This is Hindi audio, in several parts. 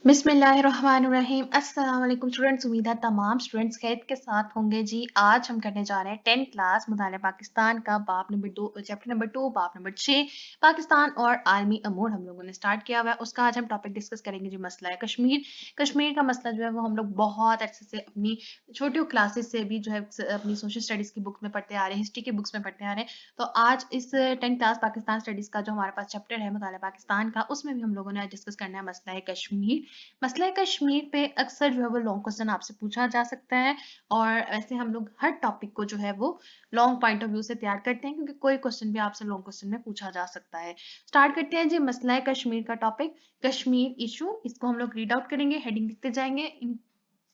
बिस्मिल्लाहिर्रहमानिर्रहीम। अस्सलाम वालेकुम स्टूडेंट्स। उम्मीद है तमाम स्टूडेंट्स खैरियत के साथ होंगे जी। आज हम करने जा रहे हैं 10th क्लास मुताले पाकिस्तान का बाब नंबर 2 चैप्टर नंबर 2 बाब नंबर 6 पाकिस्तान और आलमी अमूर हम लोगों ने स्टार्ट किया हुआ है। उसका आज हम टॉपिक डिस्कस करेंगे जी मसला है कश्मीर। कश्मीर का मसला जो है वो हम लोग बहुत अच्छे से अपनी छोटी क्लासेस से भी जो है अपनी सोशल स्टडीज की बुक में पढ़ते आ रहे हैं, हिस्ट्री की बुक्स में पढ़ते आ रहे हैं। तो आज इस 10th क्लास पाकिस्तान स्टडीज का जो हमारे पास चैप्टर है मुताले पाकिस्तान का, उसमें भी हम लोगों ने आज डिस्कस करना है मसला है कश्मीर। मसला कश्मीर पे अक्सर जो है वो लॉन्ग क्वेश्चन आपसे पूछा जा सकता है और ऐसे हम लोग हर टॉपिक को जो है वो लॉन्ग पॉइंट ऑफ व्यू से तैयार करते हैं, क्योंकि कोई क्वेश्चन भी आपसे लॉन्ग क्वेश्चन में पूछा जा सकता है। स्टार्ट करते हैं जी मसला है कश्मीर का टॉपिक, कश्मीर इशू। इसको हम लोग रीड आउट करेंगे, हेडिंग लिखते जाएंगे।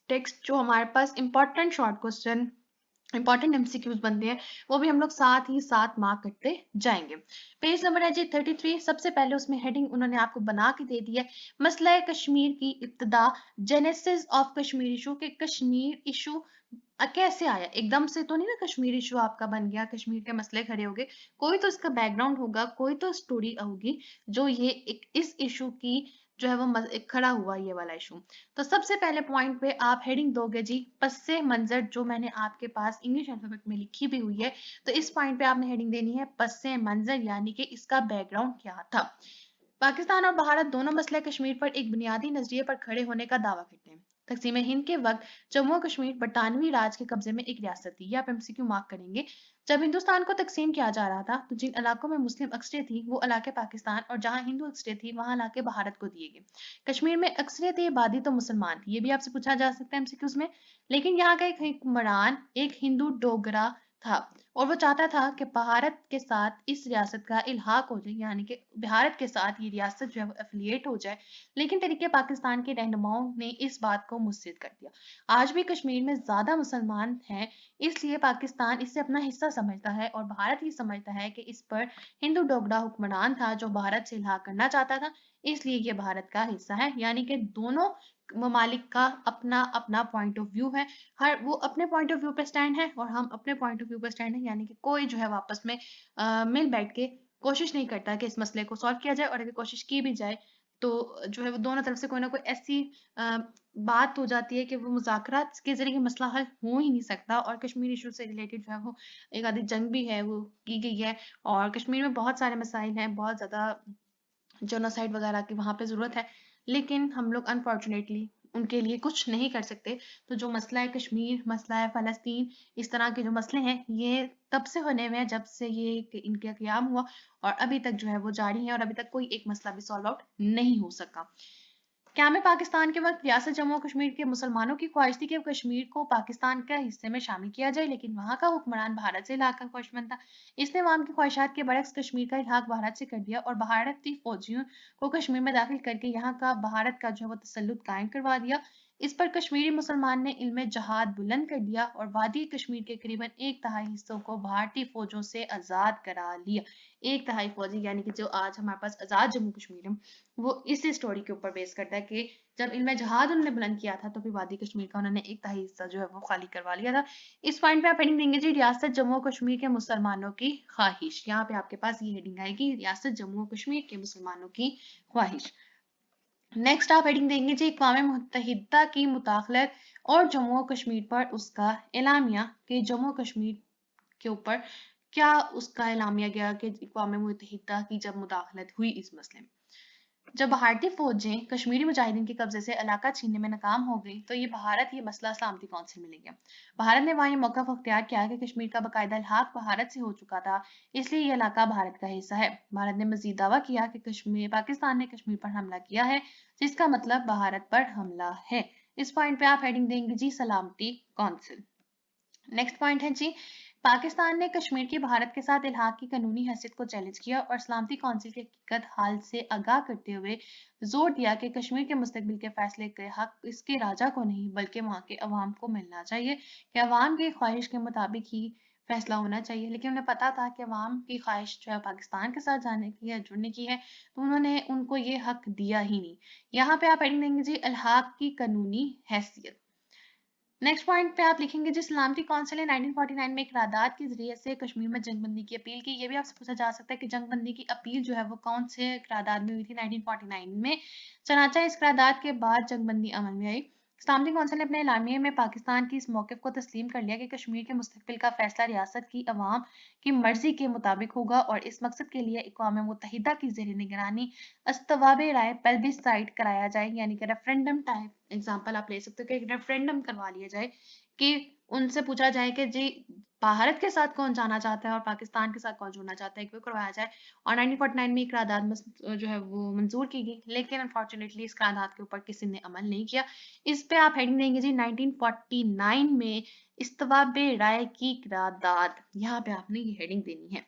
टेक्स्ट जो हमारे पास important short question, important MCQs बनते हैं, वो भी हम लोग साथ ही साथ मार्क करते जाएंगे। पेज नंबर है जी 33। सबसे पहले उसमें हेडिंग उन्होंने आपको बना के दे दी है, मसला है कश्मीर की इब्तिदा, जेनेसिस ऑफ कश्मीर इशू। के कश्मीर इशू कैसे आया, एकदम से तो नहीं ना कश्मीर इशू आपका बन गया, कश्मीर के मसले खड़े हो गए। कोई तो इसका बैकग्राउंड होगा, कोई तो स्टोरी होगी जो ये इस इशू की जो है वो एक खड़ा हुआ ये वाला इशू। तो सबसे पहले पॉइंट पे आप हेडिंग दोगे जी पस्से मंजर, जो मैंने आपके पास इंग्लिश अल्फाबेट में लिखी भी हुई है। तो इस पॉइंट पे आपने हेडिंग देनी है पस्से मंजर, यानी कि इसका बैकग्राउंड क्या था। पाकिस्तान और भारत दोनों मसले कश्मीर पर एक बुनियादी नजरिए पर खड़े होने का दावा करते हैं। तकसीम हिंद के वक्त जम्मू और कश्मीर बरतानवी राज के कब्जे में एक रियासत थी। ये आप एमसीक्यू मार्क करेंगे। जब हिंदुस्तान को तकसीम किया जा रहा था तो जिन इलाकों में मुस्लिम अक्सरियत थी वो इलाके पाकिस्तान, और जहां हिंदू अक्सरियत थी वहां इलाके भारत को दिए गए। कश्मीर में अक्सरियत आबादी तो मुसलमान थी, ये भी आपसे पूछा जा सकता है एमसीक्यूज में। लेकिन यहाँ का एक हुक्मरान एक हिंदू डोगरा था और वो चाहता था कि भारत के साथ इस रियासत का इल्हाक हो जाए, यानी कि भारत के साथ ये रियासत जो है वो एफिलिएट हो जाए। लेकिन तरीके पाकिस्तान के रहनुमाओं ने इस बात को मुस्तिद कर दिया। आज भी कश्मीर में ज्यादा मुसलमान हैं, इसलिए पाकिस्तान इसे अपना हिस्सा समझता है और भारत ये समझता है कि इस पर हिंदू डोगरा हुक्मरान था जो भारत से इल्हाक करना चाहता था, इसलिए ये भारत का हिस्सा है। यानी कि दोनों ममालिक का अपना अपना पॉइंट ऑफ व्यू है। हर वो अपने पॉइंट ऑफ व्यू पे स्टैंड है और हम अपने पॉइंट ऑफ व्यू पे स्टैंड है, यानी कि कोई जो है वापस में मिल बैठ के कोशिश नहीं करता कि इस मसले को सॉल्व किया जाए, और अगर कोशिश की भी जाए तो जो है वो दोनों तरफ से कोई ना कोई ऐसी बात हो जाती है कि वो मुज़ाकरात के जरिए मसला हल हो ही नहीं सकता। और कश्मीर इशू से रिलेटेड जो है वो एक आधी जंग भी है वो की गई है, और कश्मीर में बहुत सारे मसाइल हैं, बहुत ज़्यादा जेनोसाइड वगैरह की वहाँ पे ज़रूरत है, लेकिन हम लोग अनफॉर्चुनेटली उनके लिए कुछ नहीं कर सकते। तो जो मसला है कश्मीर, मसला है फ़लस्तीन, इस तरह के जो मसले हैं ये तब से होने हुए हैं जब से ये इनका क़याम हुआ, और अभी तक जो है वो जारी है, और अभी तक कोई एक मसला भी सॉल्व आउट नहीं हो सका। क्या में पाकिस्तान के वक्त रियासत जम्मू और कश्मीर के मुसलमानों की ख्वाहिश थी कि कश्मीर को पाकिस्तान के हिस्से में शामिल किया जाए, लेकिन वहां का हुक्मरान भारत से इलाका का ख्वाहिशमंद था। इसने अवाम की ख्वाहिशात के बरक्स कश्मीर का इल्हाक भारत से कर दिया और भारतीय फौजियों को कश्मीर में दाखिल करके यहाँ का भारत का जो है वो तसल्लुत कायम करवा दिया। इस पर कश्मीरी मुसलमान ने इल्मे जहाद बुलंद कर दिया और वादी कश्मीर के करीबन एक तिहाई हिस्सों को भारतीय फौजों से आज़ाद करा लिया। एक तिहाई फौजी, यानी कि जो आज हमारे पास आज़ाद जम्मू कश्मीर है, वो इसी स्टोरी के ऊपर बेस करता है कि जब इनमें जहाद उन्होंने बुलंद किया था तो फिर वादी कश्मीर का उन्होंने एक तिहाई हिस्सा जो है वो खाली करवा लिया था। इस पॉइंट पे आप हेडिंग देंगे जी रियासत जम्मू और कश्मीर के मुसलमानों की ख्वाहिश। यहाँ पे आपके पास ये हेडिंग आएगी, रियासत जम्मू और कश्मीर के मुसलमानों की ख्वाहिश। नेक्स्ट आप हेडिंग देंगे जी अक़वाम मुत्तहिदा की मुदाखलत और जम्मू और कश्मीर पर उसका एलामिया, कि जम्मू और कश्मीर के ऊपर क्या उसका एलामिया गया कि अक़वाम मुत्तहिदा की जब मुदाखलत हुई इस मसले में। जब भारतीय फौजें कश्मीरी मुजाहिदीन के कब्जे से इलाका छीनने में नाकाम हो गई तो ये मसला सलामती कौंसिल में ले गया। भारत ने वहां ये मौक़िफ़ अख्तियार किया कि कश्मीर का बाकायदा इल्हाक भारत से हो चुका था, इसलिए ये इलाका भारत का हिस्सा है। भारत ने मजीद दावा किया कि पाकिस्तान ने कश्मीर पर हमला किया है, जिसका मतलब भारत पर हमला है। इस पॉइंट पे आप हेडिंग देंगे जी सलामती कौंसिल। नेक्स्ट पॉइंट है जी पाकिस्तान ने कश्मीर की भारत के साथ इल्हाक की कानूनी हैसियत को चैलेंज किया और सलामती कौंसिल की हकीकत हाल से आगाह करते हुए जोर दिया कि कश्मीर के मुस्तकबिल के फैसले के हक इसके राजा को नहीं बल्कि वहां के अवाम को मिलना चाहिए, कि अवाम की ख्वाहिश के मुताबिक ही फैसला होना चाहिए। लेकिन उन्हें पता था कि अवाम की ख्वाहिश जो है पाकिस्तान के साथ जाने की है, जुड़ने की है, तो उन्होंने उनको ये हक दिया ही नहीं। यहाँ पे आप हेडिंग देंगे जी इल्हाक की कानूनी हैसियत। नेक्स्ट पॉइंट पे आप लिखेंगे जी सलामती कौंसिल ने 1949 में एक करारदाद के जरिए से कश्मीर में जंगबंदी की अपील की। ये भी आपसे पूछा जा सकता है कि जंगबंदी की अपील जो है वो कौन से करारदाद में हुई थी 1949 में। चनाचा इस करारदाद के बाद जंगबंदी अमल में आई। सलामती कौंसिल ने अपने एलामिये में पाकिस्तान की इस मौक़िफ़ को तस्लीम कर लिया कि कश्मीर के मुस्तक़बिल का फैसला रियासत की अवाम की मर्ज़ी के मुताबिक होगा और इस मकसद के लिए अक़वाम मुत्तहिदा की ज़ेर निगरानी अस्तवाबे राय प्लेबिसाइट कराया जाए, यानी कि रेफरेंडम टाइप एग्जाम्पल आप ले सकते हो कि एक रेफरेंडम करवा लिया जाए कि उनसे पूछा जाए कि जी भारत के साथ कौन जाना चाहता है और पाकिस्तान के साथ कौन जुड़ना चाहता है, एक वो करवाया जाए। और 1949 में एक करारदाद जो है वो मंजूर की गई, लेकिन अनफॉर्चुनेटली इस करारदाद के ऊपर किसी ने अमल नहीं किया। इस पे आप हेडिंग देंगे जी 1949 में इस्तवाबे राय की करारदाद, यहाँ पे आपने ये हेडिंग देनी है।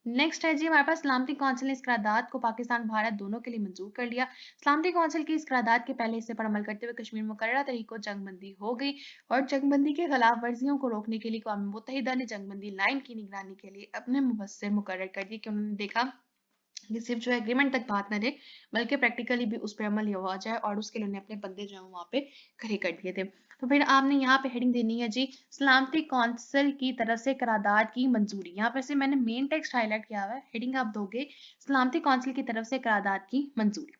नेक्स्ट है जी हमारे पास सलामती कौंसिल ने इस करारदाद को पाकिस्तान और भारत दोनों के लिए मंजूर कर लिया। सलामती कौंसिल की इस करारदाद के पहले हिस्से पर अमल करते हुए कश्मीर में मुकर्ररा तरीकों जंगबंदी हो गई और जंगबंदी के खिलाफ वर्जियों को रोकने के लिए अक़वाम मुत्तहिदा ने जंगबंदी लाइन की निगरानी के लिए अपने मुबस्सिर मुकर्रर कर दिए कि उन्होंने देखा कि सिर्फ जो है एग्रीमेंट तक बात न रहे बल्कि प्रैक्टिकली भी उस पर अमल हुआ जाए और उसके लिए उन्हें अपने बंदे जो है वहाँ पे खड़े कर दिए थे। तो फिर आपने यहाँ पे हेडिंग देनी है जी सलामती कौंसिल की तरफ से करारदाद की मंजूरी। यहाँ पर से मैंने मेन टेक्स्ट हाईलाइट किया हुआ है, हेडिंग आप दोगे सलामती कौंसिल की तरफ से करारदाद की मंजूरी।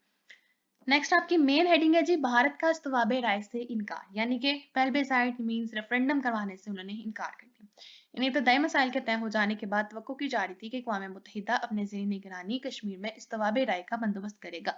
नेक्स्ट आपकी मेन हेडिंग है जी भारत का इस्तवाबे राय से इनकार, यानी कि प्लेबिसाइट मींस रेफरेंडम करवाने से उन्होंने इनकार कर दिया। इन इब्तदाई मसाइल के तय हो जाने के बाद तवक्को की जा रही थी कि अक़वाम मुत्तहिदा अपने ज़ेर निगरानी कश्मीर में इस्तवाबे राय का बंदोबस्त करेगा।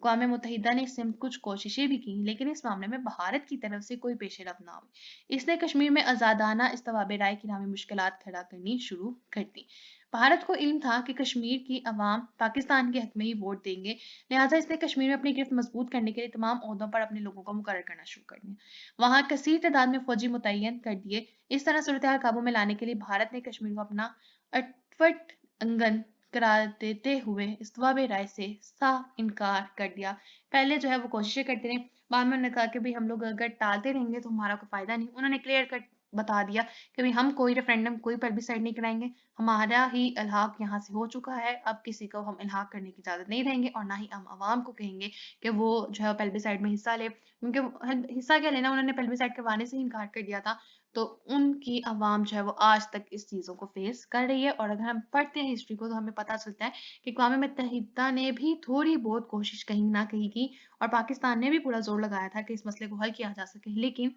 अक़वाम मुत्तहिदा ने इससे कुछ कोशिशें भी की, लेकिन इस मामले में भारत की तरफ से कोई पेशरफ ना हुई। इसने कश्मीर में आज़ादाना इस्तवाबे राय की राह में मुश्किलात खड़ा करनी शुरू कर दी। भारत को इल्म था कि कश्मीर की अवाम पाकिस्तान के हक में ही वोट देंगे, लिहाजा इसने कश्मीर में अपनी गिरफ्त मजबूत करने के लिए तमाम ओहदों पर अपने लोगों को मुकर्रर करना शुरू कर दिया। वहाँ कसीर तादाद में फौजी मुतय्यन कर दिए। इस तरह सूरत हाल काबू में लाने के लिए भारत ने कश्मीर को अपना अटवट अंगन करार देते हुए इस्तवाबे राय से साफ इनकार कर दिया। पहले जो है वो कोशिशें करते रहे, बाद में उन्होंने कहा कि भाई हम लोग अगर टालते रहेंगे तो हमारा कोई फायदा नहीं। उन्होंने क्लियर कट बता दिया कि भाई हम कोई रेफरेंडम कोई प्लेबिसाइट नहीं कराएंगे, हमारा ही इल्हाक यहाँ से हो चुका है, अब किसी को हम इल्हाक करने की इजाज़त नहीं देंगे और ना ही हम अवाम को कहेंगे कि वो जो है प्लेबिसाइट में हिस्सा ले, क्योंकि हिस्सा क्या लेना, उन्होंने प्लेबिसाइट करवाने से ही इनकार कर दिया था। तो उनकी अवाम जो है वो आज तक इस चीज़ों को फेस कर रही है और अगर हम पढ़ते हैं हिस्ट्री को तो हमें पता चलता है कि अक़वाम मुत्तहिदा ने भी थोड़ी बहुत कोशिश कहीं ना कहीं की और पाकिस्तान ने भी पूरा जोर लगाया था कि इस मसले को हल किया जा सके, लेकिन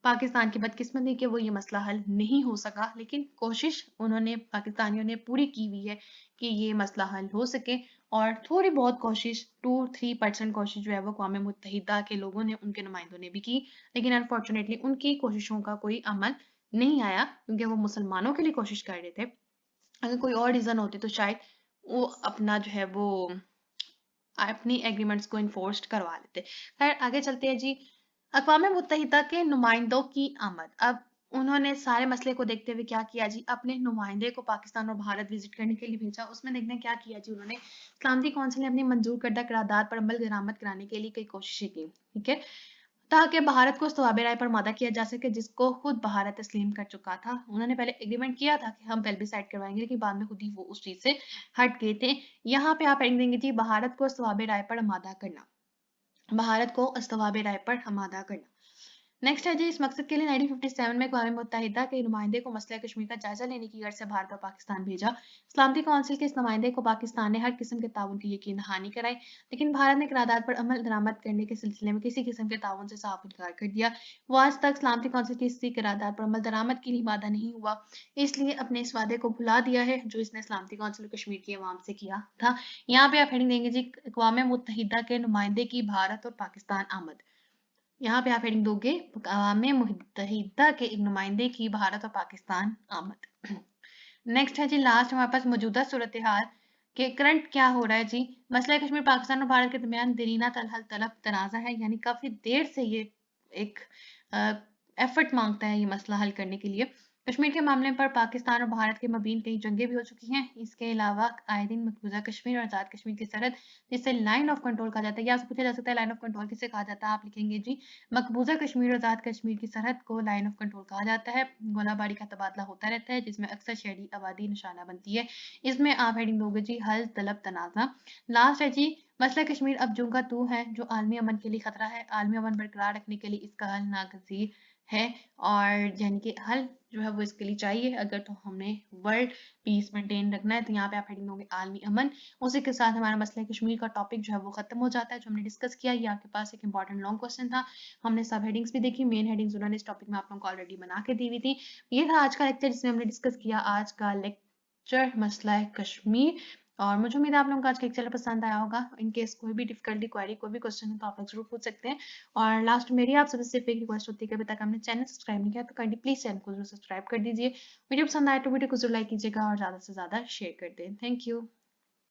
पाकिस्तान की बदकिस्मती कि वो ये मसला हल नहीं हो सका। लेकिन कोशिश उन्होंने पाकिस्तानियों ने पूरी की हुई है कि ये मसला हल हो सके और थोड़ी बहुत कोशिश 2-3% कोशिश जो है वो अक़वाम मुत्तहिदा के लोगों ने, उनके नुमाइंदों ने भी की, लेकिन अनफॉर्चुनेटली उनकी कोशिशों का कोई अमल नहीं आया क्योंकि वो मुसलमानों के लिए कोशिश कर रहे थे। अगर कोई और रीज़न होती तो शायद वो अपना जो है वो अपनी एग्रीमेंट्स को इन्फोर्स्ड करवा लेते। खैर आगे चलते हैं जी। अक़वाम मुत्तहिदा के नुमाइंदों की आमद। अब उन्होंने सारे मसले को देखते हुए क्या किया जी, अपने नुमाइंदे को पाकिस्तान और भारत विजिट करने के लिए भेजा। उसमें देखते हैं क्या किया जी उन्होंने। सलामती कौंसिल ने अपनी मंजूर करदा करारदाद पर अमल दरामद कराने के लिए कई कोशिशें की, ठीक है, ताकि भारत को इस्तवाबे राय पर आमादा किया जा सके जिसको खुद भारत तस्लीम कर चुका था। उन्होंने पहले एग्रीमेंट किया था कि हम प्लेबिसाइट करवाएंगे, लेकिन बाद में खुद ही वो उस चीज़ से हट गए थे। यहाँ पे आप हेडिंग देंगे जी भारत को इस्तवाबे राय पर आमादा करना। भारत को इस्तवाबे राय पर आमादा करना। नेक्स्ट है जी इस मकसद के लिए 1957 में अक़वाम मुत्तहिदा के नुमाइंदे को मसला कश्मीर का जायजा लेने की गर्ज से भारत और पाकिस्तान भेजा। सलामती कौंसिल के इस नुमाइंदे को पाकिस्तान ने हर किस्म के ताउन की यकीन दहानी कराई, लेकिन भारत ने करारदाद पर अमल दरामद करने के सिलसिले में किसी किस्म के ताउन से साफ इनकार कर दिया। वो आज तक सलामती कौंसिल की इसी करारदाद पर अमल दरामद के लिए वादा नहीं हुआ, इसलिए अपने इस वादे को भुला दिया है जो इसने सलामती कौंसिल कश्मीर की अवाम से किया था। यहाँ पे आप हेडिंग देंगे जी अक़वाम मुत्तहिदा के नुमाइंदे की भारत और पाकिस्तान आमद। यहाँ पे आप हेडिंग दोगे अक़वाम मुत्तहिदा के एक नुमाइंदे की भारत और पाकिस्तान आमद। नेक्स्ट है जी लास्ट हमारे पास मौजूदा सूरत हाल के करंट क्या हो रहा है जी। मसला कश्मीर पाकिस्तान और भारत के दरमियान देरीना तलब तनाज़ा है, यानी काफ़ी देर से ये एक एफर्ट मांगता है ये मसला हल करने के लिए। कश्मीर के मामले पर पाकिस्तान और भारत के मबीन कई जंगें भी हो चुकी हैं। इसके अलावा आए दिन मकबूजा कश्मीर और आज़ाद कश्मीर की सरहद जिसे लाइन ऑफ कंट्रोल कहा जाता है, या आपसे पूछा जा सकता है लाइन ऑफ कंट्रोल किसे कहा जाता है। आप लिखेंगे जी मकबूजा कश्मीर और आज़ाद कश्मीर की सरहद को लाइन ऑफ कंट्रोल कहा जाता है। गोलाबारी का तबादला होता रहता है जिसमें अक्सर शहरी आबादी निशाना बनती है। इसमें आप हेडिंग दोगे जी हल तलब तनाज़ा। लास्ट है जी मसला कश्मीर अब जूं का तू है जो आलमी अमन के लिए खतरा है। आलमी अमन बरकरार रखने के लिए इसका हल नागज़ीर है और यानी कि हल जो है वो इसके लिए चाहिए अगर तो हमने वर्ल्ड पीस मेंटेन रखना है। तो यहाँ पे आप हेडिंग दोगे आलमी अमन। उसी के साथ हमारा मसला कश्मीर का टॉपिक जो है वो खत्म हो जाता है जो हमने डिस्कस किया। ये आपके पास एक इंपॉर्टेंट लॉन्ग क्वेश्चन था। हमने सब हेडिंग्स भी देखी, मेन हेडिंग्स उन्होंने इस टॉपिक में आप लोगों को ऑलरेडी बना के दी हुई थी। ये था आज का लेक्चर जिसमें हमने डिस्कस किया आज का लेक्चर मसला है कश्मीर। और मुझे उम्मीद है आप लोगों को आज का लेक्चर पसंद आया होगा। इन केस कोई भी डिफिकल्टी क्वेरी कोई भी क्वेश्चन है तो आप लोग जरूर पूछ सकते हैं। और लास्ट मेरी आप सबसे सिर्फ एक रिक्वेस्ट होती है कि अभी तक हमने चैनल सब्सक्राइब नहीं किया तो काइंडली प्लीज चैनल को जरूर सब्सक्राइब कर दीजिए। वीडियो पसंद आए तो वीडियो को जरूर लाइक कीजिएगा और ज़्यादा से ज़्यादा शेयर कर दें। Thank you.